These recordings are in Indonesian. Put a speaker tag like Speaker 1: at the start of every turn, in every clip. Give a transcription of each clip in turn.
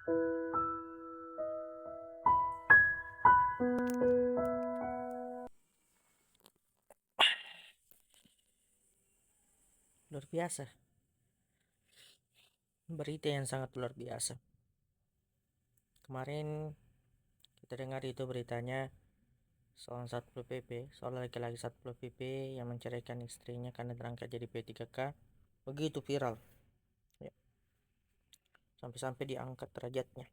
Speaker 1: Luar biasa. Berita yang sangat luar biasa. Kemarin kita dengar itu beritanya seorang Satpol PP, seorang laki-laki Satpol PP yang menceraikan istrinya karena terangkat jadi P3K. Begitu viral. Ya, sampai-sampai diangkat derajatnya.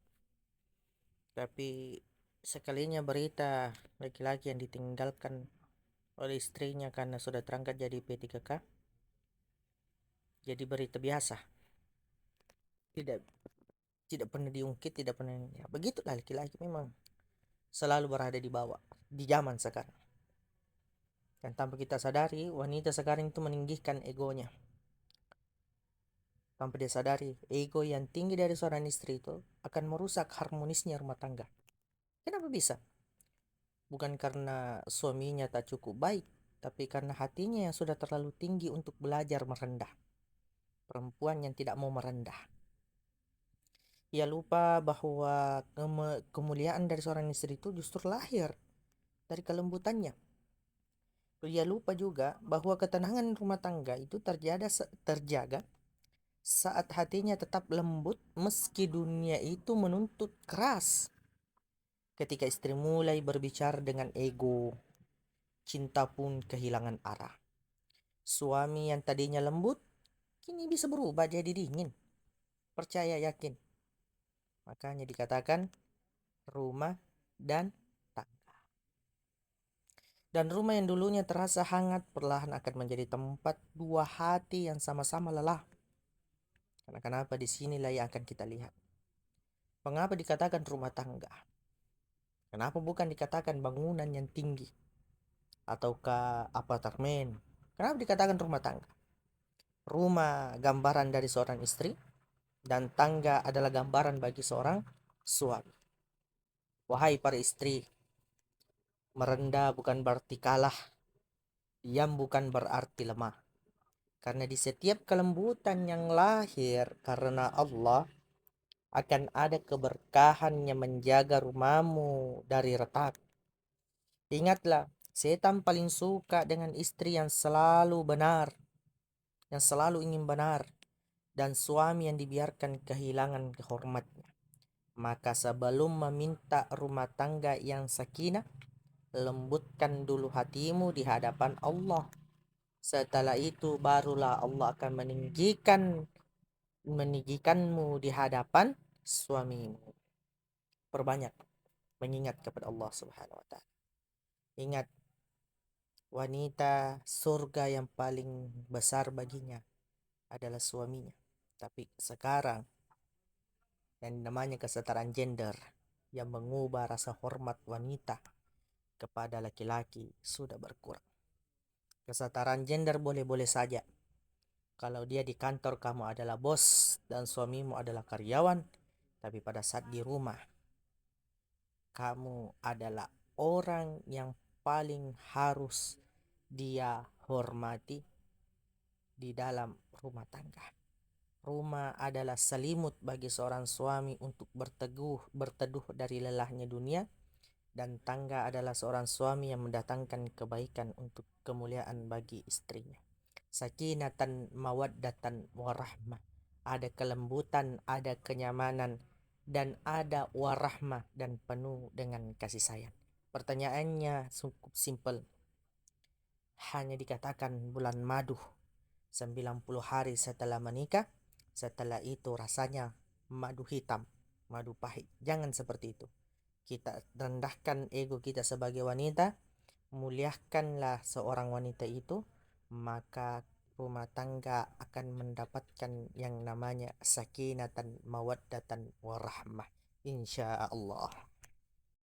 Speaker 1: Tapi sekalinya berita laki-laki yang ditinggalkan oleh istrinya karena sudah terangkat jadi P3K jadi berita biasa. Tidak tidak pernah diungkit, tidak pernah, ya begitulah laki-laki memang selalu berada di bawah di zaman sekarang. Dan tanpa kita sadari, wanita sekarang itu meninggikan egonya. Tanpa dia sadari, ego yang tinggi dari seorang istri itu akan merusak harmonisnya rumah tangga. Kenapa bisa? Bukan karena suaminya tak cukup baik, tapi karena hatinya yang sudah terlalu tinggi untuk belajar merendah. Perempuan yang tidak mau merendah. Ia lupa bahwa kemuliaan dari seorang istri itu justru lahir dari kelembutannya. Ia lupa juga bahwa ketenangan rumah tangga itu terjaga saat hatinya tetap lembut meski dunia itu menuntut keras. Ketika istri mulai berbicara dengan ego, cinta pun kehilangan arah. Suami yang tadinya lembut kini bisa berubah jadi dingin. Percaya, yakin. Makanya dikatakan rumah dan tangga. Dan rumah yang dulunya terasa hangat perlahan akan menjadi tempat dua hati yang sama-sama lelah. Karena kenapa di sinilah yang akan kita lihat. Mengapa dikatakan rumah tangga? Kenapa bukan dikatakan bangunan yang tinggi ataukah apartemen? Kenapa dikatakan rumah tangga? Rumah gambaran dari seorang istri dan tangga adalah gambaran bagi seorang suami. Wahai para istri, merendah bukan berarti kalah, diam bukan berarti lemah. Karena di setiap kelembutan yang lahir karena Allah akan ada keberkahan yang menjaga rumahmu dari retak. Ingatlah, setan paling suka dengan istri yang selalu benar, yang selalu ingin benar, dan suami yang dibiarkan kehilangan kehormatnya. Maka sebelum meminta rumah tangga yang sakinah, lembutkan dulu hatimu di hadapan Allah. Setelah itu barulah Allah akan meninggikanmu di hadapan suamimu. Perbanyak mengingat kepada Allah Subhanahu wa taala. Ingat, wanita surga yang paling besar baginya adalah suaminya. Tapi sekarang yang namanya kesetaraan gender yang mengubah rasa hormat wanita kepada laki-laki sudah berkurang. Kesetaraan gender boleh-boleh saja. Kalau dia di kantor kamu adalah bos dan suamimu adalah karyawan, tapi pada saat di rumah kamu adalah orang yang paling harus dia hormati di dalam rumah tangga. Rumah adalah selimut bagi seorang suami untuk berteduh dari lelahnya dunia, dan tangga adalah seorang suami yang mendatangkan kebaikan untuk kemuliaan bagi istrinya. Sakinatan mawaddatan warahmah. Ada kelembutan, ada kenyamanan, dan ada warahmah dan penuh dengan kasih sayang. Pertanyaannya cukup simpel. Hanya dikatakan bulan madu 90 hari setelah menikah, setelah itu rasanya madu hitam, madu pahit. Jangan seperti itu. Kita rendahkan ego kita sebagai wanita, muliakanlah seorang wanita itu, maka rumah tangga akan mendapatkan yang namanya sakinatan mawaddatan warahmah, insya Allah.